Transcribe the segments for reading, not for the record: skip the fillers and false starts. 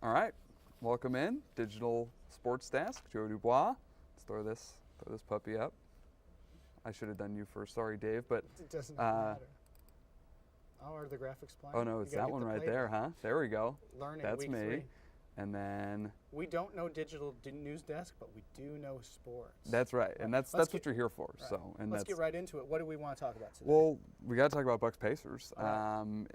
All right, welcome in, Digital Sports Desk, Joe Dubois. Let's throw this puppy up. I should have done you first. Sorry, Dave, but it doesn't matter. Oh, are the graphics playing? Oh no, it's that one right there, huh? There we go. Learning. That's week me. 3. And then we don't know Digital News Desk, but we do know sports. That's right, and that's what you're here for. Right. So, and let's get right into it. What do we want to talk about today? Well, we got to talk about Bucks Pacers. Right.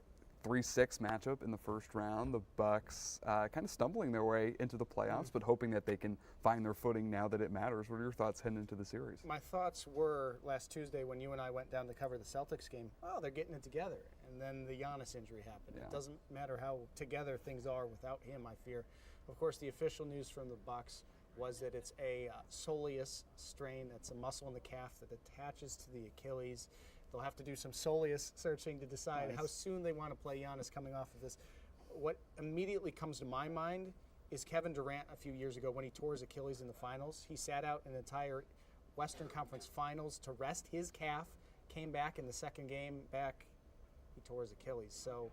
3-6 matchup in the first round. The Bucks kind of stumbling their way into the playoffs, but hoping that they can find their footing now that it matters. What are your thoughts heading into the series? My thoughts were last Tuesday when you and I went down to cover the Celtics game. Oh, they're getting it together, and then the Giannis injury happened. Yeah. It doesn't matter how together things are without him, I fear. Of course, the official news from the Bucks was that it's a soleus strain. That's a muscle in the calf that attaches to the Achilles. They'll have to do some soleus searching to decide how soon they want to play Giannis coming off of this. What immediately comes to my mind is Kevin Durant a few years ago when he tore his Achilles in the finals. He sat out an entire Western Conference Finals to rest his calf, came back in the second game back, he tore his Achilles. So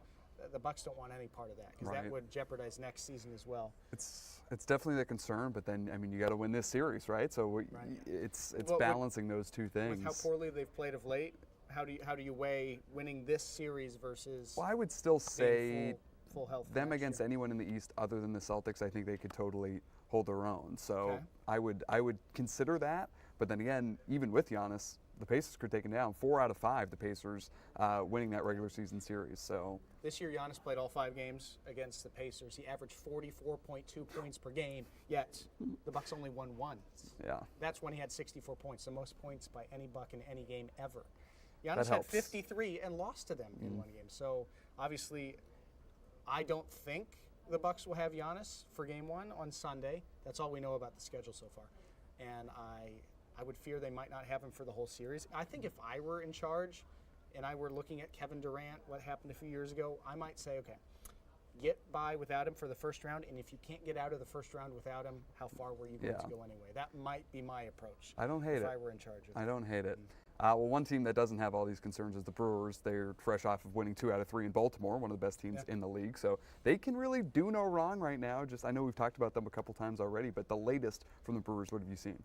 the Bucks don't want any part of that because that would jeopardize next season as well. It's definitely the concern, but then I mean you got to win this series, right? So it's balancing those two things. With how poorly they've played of late, how do you weigh winning this series versus? Well, I would still say full health them against anyone in the East other than the Celtics. I think they could totally hold their own. So I would consider that. But then again, even with Giannis, the Pacers could take him down. 4 out of 5, the Pacers winning that regular season series. So this year, Giannis played all 5 games against the Pacers. He averaged 44.2 points per game. Yet the Bucks only won 1. Yeah, that's when he had 64 points, the most points by any Buck in any game ever. Giannis had 53 and lost to them in one game. So obviously, I don't think the Bucks will have Giannis for Game 1 on Sunday. That's all we know about the schedule so far. And I would fear they might not have him for the whole series. I think if I were in charge and I were looking at Kevin Durant, what happened a few years ago, I might say, okay, get by without him for the first round, and if you can't get out of the first round without him, how far were you going to go anyway? That might be my approach. I don't hate it. If I were in charge of it. I don't hate it. Well, one team that doesn't have all these concerns is the Brewers. They're fresh off of winning 2 out of 3 in Baltimore, one of the best teams in the league. So they can really do no wrong right now. I know we've talked about them a couple times already, but the latest from the Brewers, what have you seen?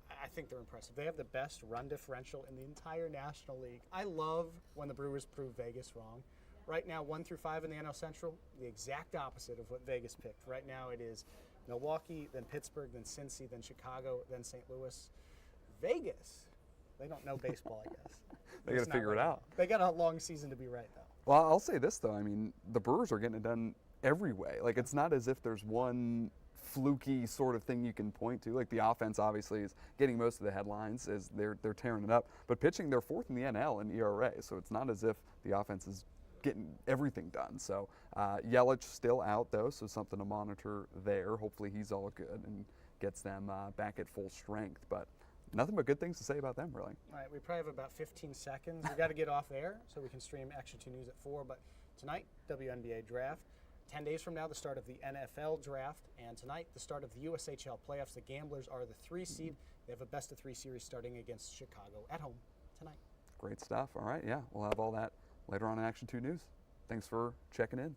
I think they're impressive. They have the best run differential in the entire National League. I love when the Brewers prove Vegas wrong. Right now, 1 through 5 in the NL Central, the exact opposite of what Vegas picked. Right now it is Milwaukee, then Pittsburgh, then Cincy, then Chicago, then St. Louis. Vegas, they don't know baseball, I guess. They got to figure it out. They got a long season to be right, though. Well, I'll say this, though. I mean, the Brewers are getting it done every way. Like, it's not as if there's one fluky sort of thing you can point to. Like, the offense obviously is getting most of the headlines as they're tearing it up. But pitching, they're 4th in the NL in ERA, so it's not as if the offense is getting everything done. So Yelich still out, though, so something to monitor there. Hopefully he's all good and gets them back at full strength. But nothing but good things to say about them, really. All right, we probably have about 15 seconds. We got to get off air so we can stream Action 2 News at 4. But tonight, WNBA draft. 10 days from now, the start of the NFL draft. And tonight, the start of the USHL playoffs. The Gamblers are the 3 seed. They have a best-of-3 series starting against Chicago at home tonight. Great stuff. All right, yeah, we'll have all that later on in Action 2 News. Thanks for checking in.